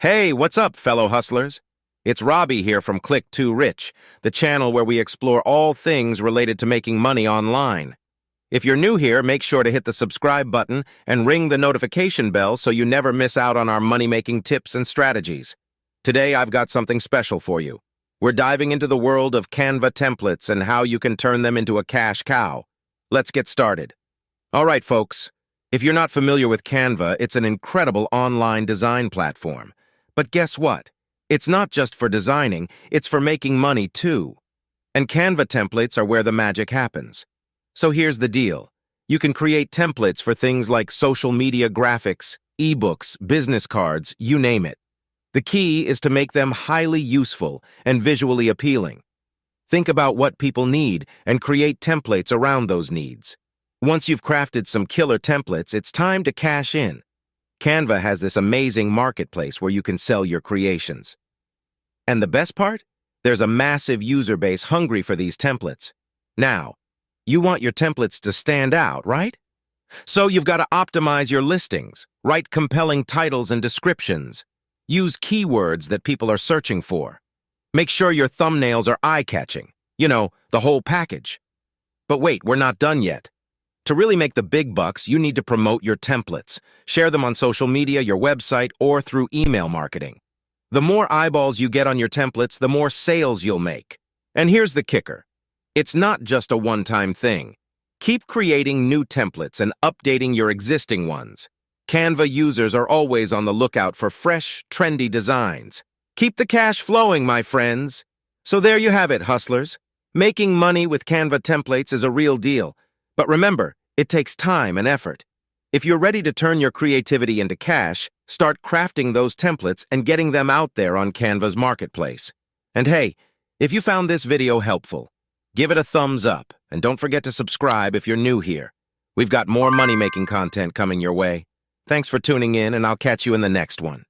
Hey, what's up, fellow hustlers? It's Robbie here from Click to Rich, the channel where we explore all things related to making money online. If you're new here, make sure to hit the subscribe button and ring the notification bell so you never miss out on our money-making tips and strategies. Today, I've got something special for you. We're diving into the world of Canva templates and how you can turn them into a cash cow. Let's get started. All right, folks. If you're not familiar with Canva, it's an incredible online design platform. But guess what? It's not just for designing, it's for making money too. And Canva templates are where the magic happens. So here's the deal. You can create templates for things like social media graphics, ebooks, business cards, you name it. The key is to make them highly useful and visually appealing. Think about what people need and create templates around those needs. Once you've crafted some killer templates, it's time to cash in. Canva has this amazing marketplace where you can sell your creations. And the best part? There's a massive user base hungry for these templates. Now, you want your templates to stand out, right? So you've got to optimize your listings, write compelling titles and descriptions, use keywords that people are searching for. Make sure your thumbnails are eye-catching, the whole package. But wait, we're not done yet. To really make the big bucks, you need to promote your templates. Share them on social media, your website, or through email marketing. The more eyeballs you get on your templates, the more sales you'll make. And here's the kicker. It's not just a one-time thing. Keep creating new templates and updating your existing ones. Canva users are always on the lookout for fresh, trendy designs. Keep the cash flowing, my friends. So there you have it, hustlers. Making money with Canva templates is a real deal. But remember, it takes time and effort. If you're ready to turn your creativity into cash, start crafting those templates and getting them out there on Canva's marketplace. And hey, if you found this video helpful, give it a thumbs up and don't forget to subscribe if you're new here. We've got more money-making content coming your way. Thanks for tuning in, and I'll catch you in the next one.